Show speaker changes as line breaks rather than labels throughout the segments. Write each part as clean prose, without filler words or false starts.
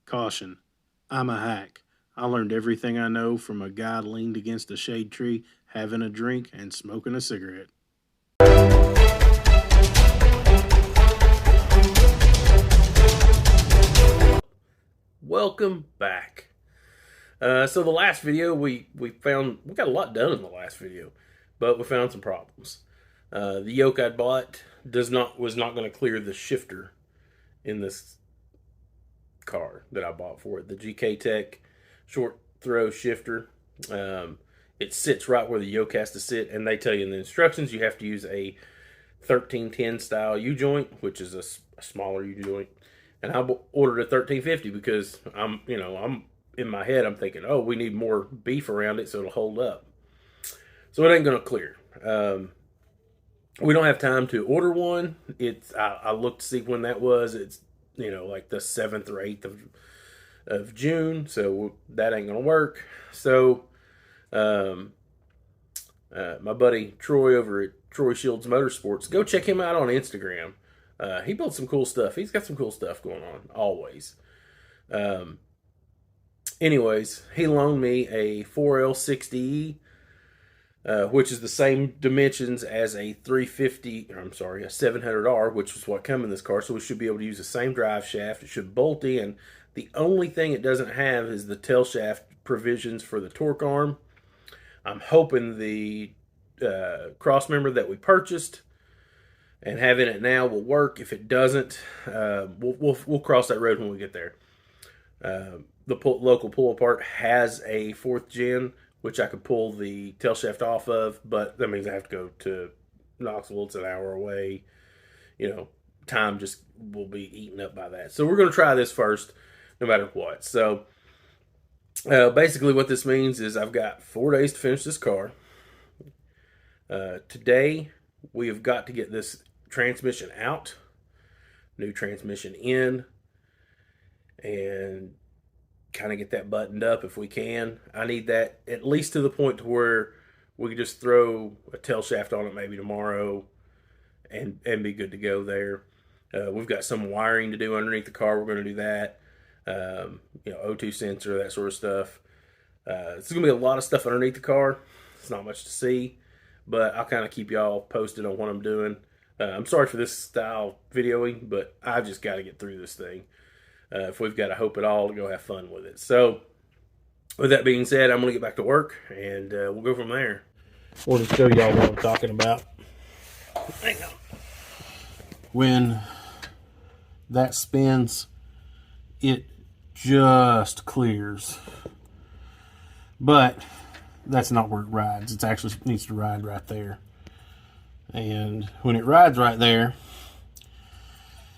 Caution, I'm a hack. I learned everything I know from a guy leaned against a shade tree, having a drink and smoking a cigarette.
Welcome back. So the last video we got a lot done in the last video, but we found some problems. The yoke I bought was not going to clear the shifter in this car that I bought for it. The GK Tech short throw shifter. It sits right where the yoke has to sit, and they tell you in the instructions you have to use a 1310 style U-joint, which is a smaller U-joint. And I ordered a 1350 because I'm in my head I'm thinking, oh, we need more beef around it so it'll hold up. So it ain't gonna clear. We don't have time to order one. I looked to see when that was. It's like the 7th or 8th of June, so that ain't gonna work. So my buddy Troy over at Troy Shields Motorsports, go check him out on Instagram. He built some cool stuff. He's got some cool stuff going on, always. Anyways, he loaned me a 4L60E, which is the same dimensions as a 350, a 700R, which is what come in this car. So we should be able to use the same drive shaft. It should bolt in. The only thing it doesn't have is the tail shaft provisions for the torque arm. I'm hoping the cross member that we purchased and having it now will work. If it doesn't, we'll cross that road when we get there. The local pull apart has a 4th gen, which I could pull the tail shaft off of, but that means I have to go to Knoxville. It's an hour away. Time just will be eaten up by that. So we're going to try this first, no matter what. So basically what this means is I've got 4 days to finish this car. Today, we have got to get this transmission out, new transmission in, and kind of get that buttoned up if we can. I need that at least to the point to where we can just throw a tail shaft on it maybe tomorrow and be good to go there. We've got some wiring to do underneath the car. We're going to do that. O2 sensor, that sort of stuff. It's going to be a lot of stuff underneath the car. It's not much to see, but I'll kind of keep y'all posted on what I'm doing. I'm sorry for this style videoing, but I've just got to get through this thing. If we've got to hope at all to go have fun with it. So, with that being said, I'm going to get back to work, and we'll go from there. We'll just show y'all what I'm talking about. Hang on.
When that spins, it just clears. But that's not where it rides. It actually needs to ride right there. And when it rides right there,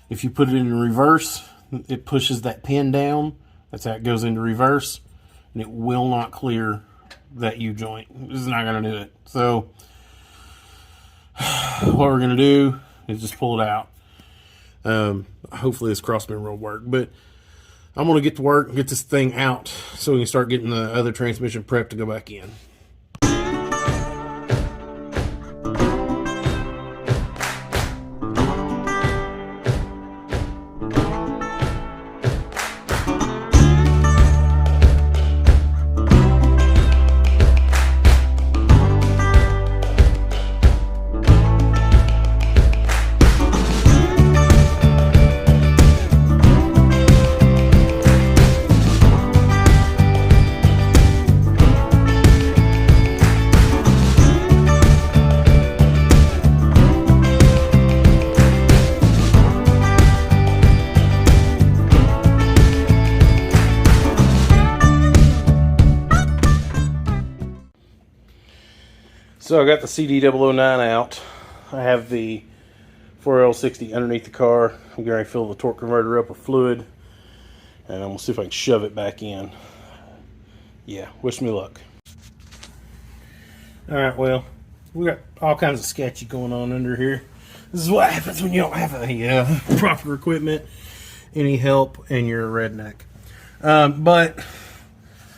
if you put it in reverse, it pushes that pin down. That's how it goes into reverse. And it will not clear that U-joint. This is not going to do it. So what we're going to do is just pull it out. Hopefully this cross member will work. But I'm going to get to work and get this thing out so we can start getting the other transmission prepped to go back in. So I got the CD009 out. I have the 4L60 underneath the car. I'm going to fill the torque converter up with fluid, and I'm going to see if I can shove it back in. Yeah, wish me luck. Alright, well, we got all kinds of sketchy going on under here. This is what happens when you don't have any proper equipment, any help, and you're a redneck. But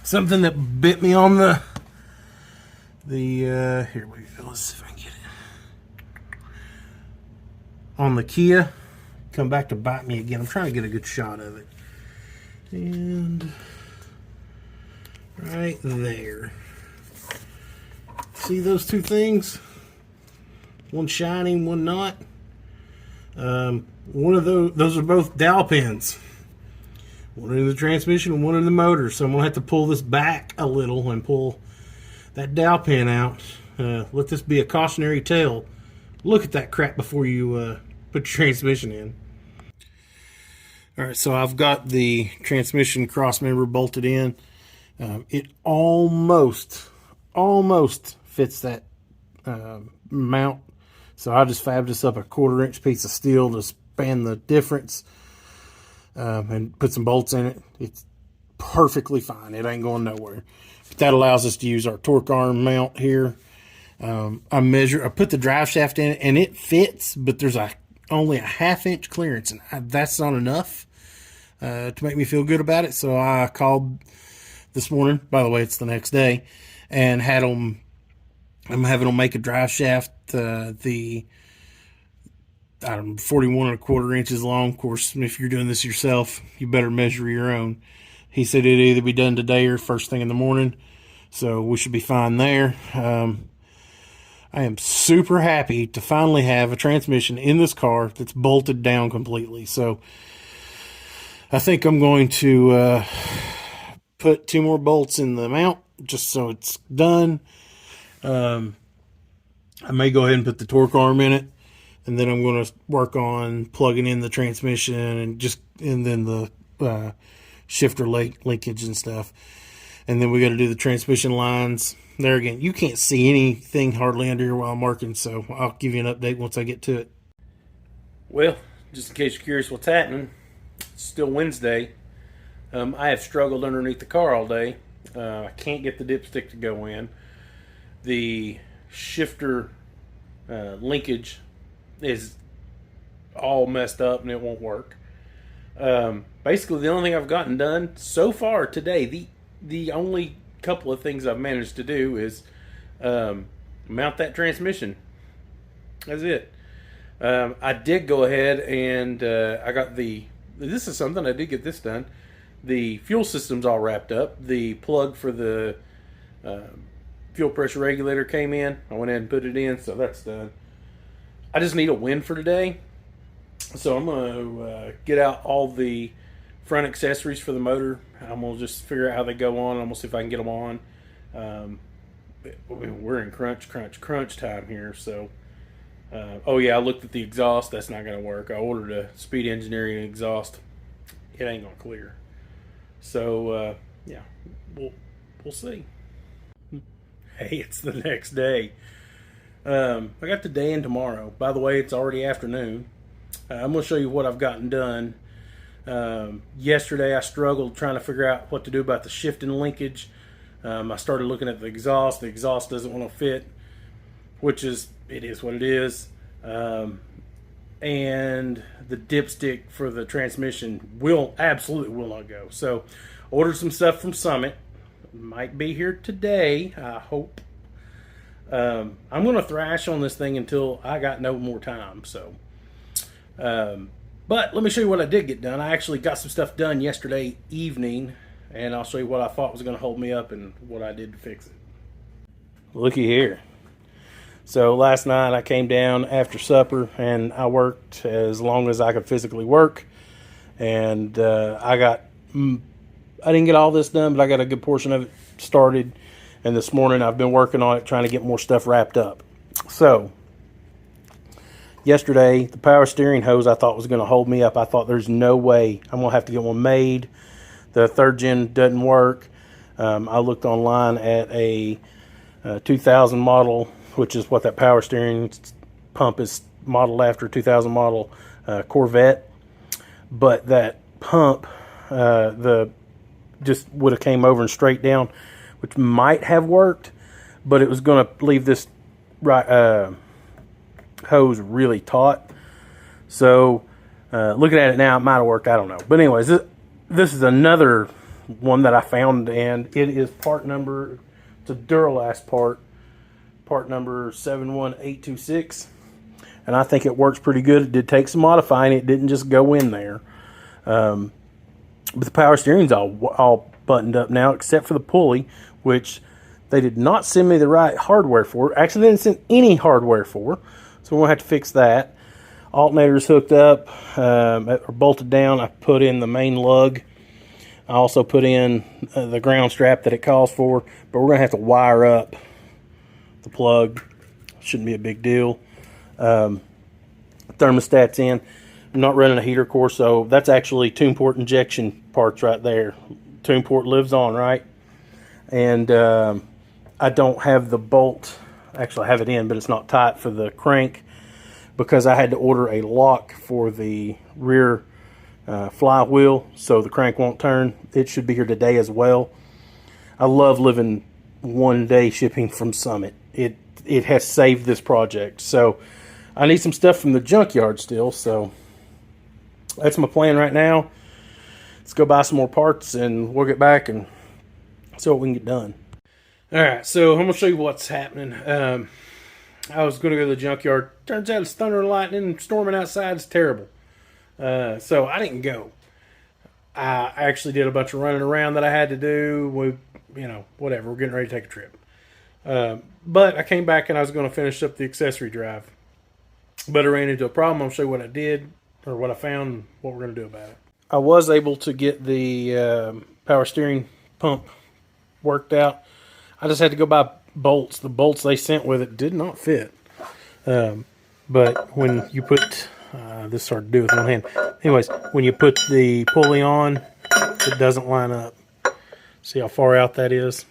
something that bit me on the here we go. Let's see if I can get it on the Kia. Come back to bite me again. I'm trying to get a good shot of it. And right there. See those two things? One shining, one not. One of those are both dowel pins. One in the transmission and one in the motor. So I'm going to have to pull this back a little and pull that dowel pin out. Let this be a cautionary tale. Look at that crap before you put your transmission in. Alright, so I've got the transmission cross member bolted in. It almost fits that mount. So I just fabbed this up a 1/4 inch piece of steel to span the difference and put some bolts in it. It's perfectly fine. It ain't going nowhere. But that allows us to use our torque arm mount here. I put the drive shaft in it and it fits, but there's only a 1/2 inch clearance, and that's not enough to make me feel good about it. So I called this morning, by the way, it's the next day, and I'm having them make a drive shaft, 41 1/4 inches long. Of course, if you're doing this yourself, you better measure your own. He said it'd either be done today or first thing in the morning, so we should be fine there. I am super happy to finally have a transmission in this car that's bolted down completely. So I think I'm going to put 2 more bolts in the mount just so it's done. I may go ahead and put the torque arm in it, and then I'm going to work on plugging in the transmission and then the shifter linkage and stuff. And then we got to do the transmission lines. There again, you can't see anything hardly under here while I'm working, so I'll give you an update once I get to it.
Well, just in case you're curious what's happening, it's still Wednesday. I have struggled underneath the car all day. I can't get the dipstick to go in. The shifter linkage is all messed up and it won't work. Basically, the only thing I've gotten done so far today, the only couple of things I've managed to do is mount that transmission. That's it. I did go ahead and I got this is something, I did get this done. The fuel system's all wrapped up. The plug for the fuel pressure regulator came in. I went ahead and put it in, so that's done. I just need a win for today. So I'm going to get out all the front accessories for the motor. I'm going to just figure out how they go on. I'm going to see if I can get them on. We're in crunch time here. So, oh yeah, I looked at the exhaust. That's not going to work. I ordered a Speed Engineering exhaust. It ain't going to clear. So, yeah, we'll see. Hey, it's the next day. I got today and tomorrow. By the way, it's already afternoon. I'm going to show you what I've gotten done. Yesterday, I struggled trying to figure out what to do about the shifting linkage. I started looking at the exhaust. The exhaust doesn't want to fit, which is what it is. And the dipstick for the transmission absolutely will not go. So, ordered some stuff from Summit. Might be here today, I hope. I'm going to thrash on this thing until I got no more time. So, but let me show you what I did get done. I actually got some stuff done yesterday evening, and I'll show you what I thought was going to hold me up and what I did to fix it. Looky here. So last night I came down after supper and I worked as long as I could physically work, and I didn't get all this done, but I got a good portion of it started. And this morning I've been working on it, trying to get more stuff wrapped up. So yesterday, the power steering hose I thought was going to hold me up. I thought there's no way I'm going to have to get one made. The 3rd gen doesn't work. I looked online at a 2000 model, which is what that power steering pump is modeled after, 2000 model Corvette. But that pump, just would have came over and straight down, which might have worked, but it was going to leave this hose really taut. So looking at it now, it might have worked. I don't know. But anyways, this is another one that I found, and it is part number, it's a Duralast part number 71826. And I think it works pretty good. It did take some modifying. It didn't just go in there.
But the power steering's all buttoned up now, except for the pulley, which they did not send me the right hardware for. Actually, they didn't send any hardware for, so we're going to have to fix that. Alternator's hooked up, or bolted down. I put in the main lug. I also put in the ground strap that it calls for, but we're going to have to wire up the plug. Shouldn't be a big deal. Thermostat's in. I'm not running a heater core, so that's actually tune port injection parts right there. Tune port lives on, right? And I don't have the bolt. Actually, I have it in, but it's not tight for the crank because I had to order a lock for the rear flywheel so the crank won't turn. It should be here today as well. I love living 1 day shipping from Summit. It has saved this project. So I need some stuff from the junkyard still, so that's my plan right now. Let's go buy some more parts and we'll get back and see what we can get done. Alright, so I'm going to show you what's happening. I was going to go to the junkyard. Turns out it's thunder and lightning and storming outside. It's terrible. So I didn't go. I actually did a bunch of running around that I had to do. Whatever. We're getting ready to take a trip. But I came back and I was going to finish up the accessory drive. But I ran into a problem. I'll show you what I did, or what I found, and what we're going to do about it. I was able to get the power steering pump worked out. I just had to go buy bolts. The bolts they sent with it did not fit. But when you put, this is hard to do with one hand. Anyways, when you put the pulley on, it doesn't line up. See how far out that is?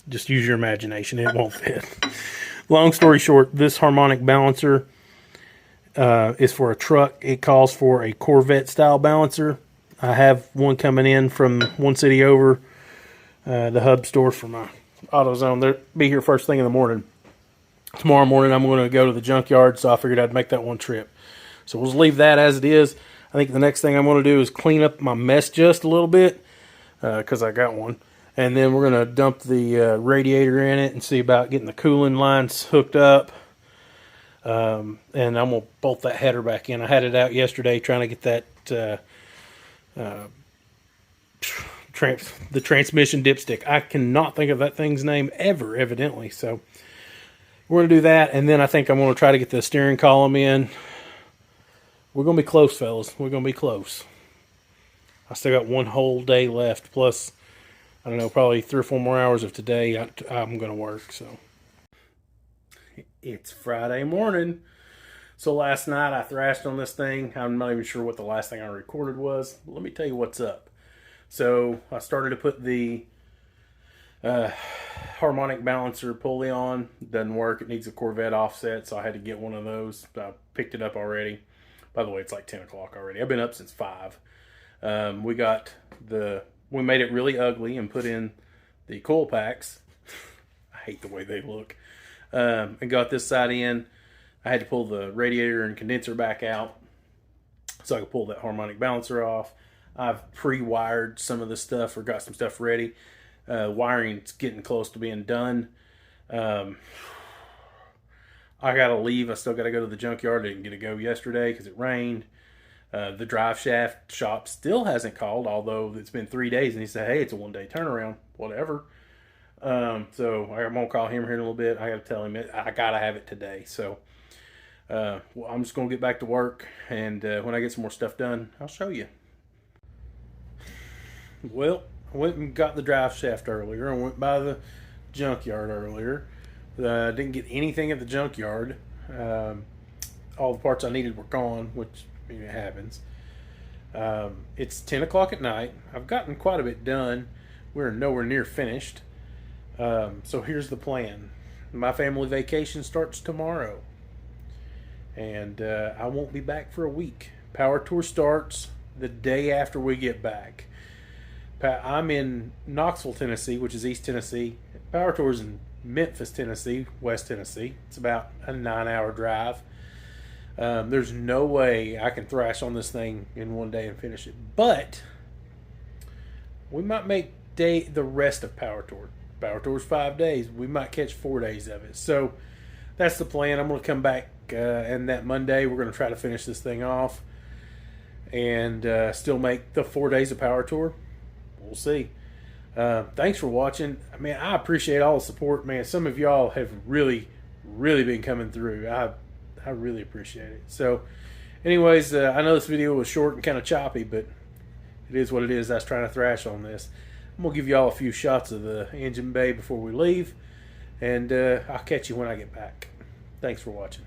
Just use your imagination. It won't fit. Long story short, this harmonic balancer is for a truck. It calls for a Corvette style balancer. I have one coming in from one city over, the hub store for my AutoZone. They'll be here first thing in the morning. Tomorrow morning I'm going to go to the junkyard, so I figured I'd make that one trip. So we'll just leave that as it is. I think the next thing I'm going to do is clean up my mess just a little bit, because I got one. And then we're going to dump the radiator in it and see about getting the cooling lines hooked up. And I'm going to bolt that header back in. I had it out yesterday trying to get that the transmission dipstick. I cannot think of that thing's name ever, evidently. So we're going to do that, and then I think I'm going to try to get the steering column in. We're going to be close, fellas. We're going to be close. I still got one whole day left, plus, I don't know, probably 3 or 4 more hours of today I'm going to work. So it's Friday morning. So last night I thrashed on this thing. I'm not even sure what the last thing I recorded was. Let me tell you what's up. So I started to put the harmonic balancer pulley on. Doesn't work. It needs a Corvette offset, so I had to get one of those. I picked it up already. By the way, it's like 10 o'clock already. I've been up since 5. We made it really ugly and put in the coil packs. I hate the way they look. And got this side in. I had to pull the radiator and condenser back out so I could pull that harmonic balancer off. I've pre-wired some of the stuff, or got some stuff ready. Wiring's getting close to being done. I gotta leave. I still gotta go to the junkyard. I didn't get to go yesterday because it rained. The drive shaft shop still hasn't called, although it's been 3 days, and he said, hey, it's a 1-day turnaround, whatever. So I'm gonna call him here in a little bit. I gotta tell him I gotta have it today. So I'm just gonna get back to work, and when I get some more stuff done, I'll show you. Well, I went and got the drive shaft earlier. I went by the junkyard earlier. Didn't get anything at the junkyard. All the parts I needed were gone, which it happens. It's 10 o'clock at night. I've gotten quite a bit done. We're nowhere near finished. So here's the plan. My family vacation starts tomorrow, and I won't be back for a week. Power tour starts the day after we get back. I'm in Knoxville, Tennessee, which is East Tennessee. Power tour's in Memphis, Tennessee, West Tennessee. It's about a 9-hour drive. There's no way I can thrash on this thing in 1 day and finish it. But we might make the rest of Power Tour. Power Tour's 5 days. We might catch 4 days of it. So that's the plan. I'm going to come back, and that Monday we're going to try to finish this thing off.
and still make the 4 days of power tour. We'll see. Thanks for watching. Man, I appreciate all the support. Man, some of y'all have really been coming through. I really appreciate it. So anyways, I know this video was short and kind of choppy, but it is what it is. I was trying to thrash on this. I'm going to give y'all a few shots of the engine bay before we leave, and I'll catch you when I get back. Thanks for watching.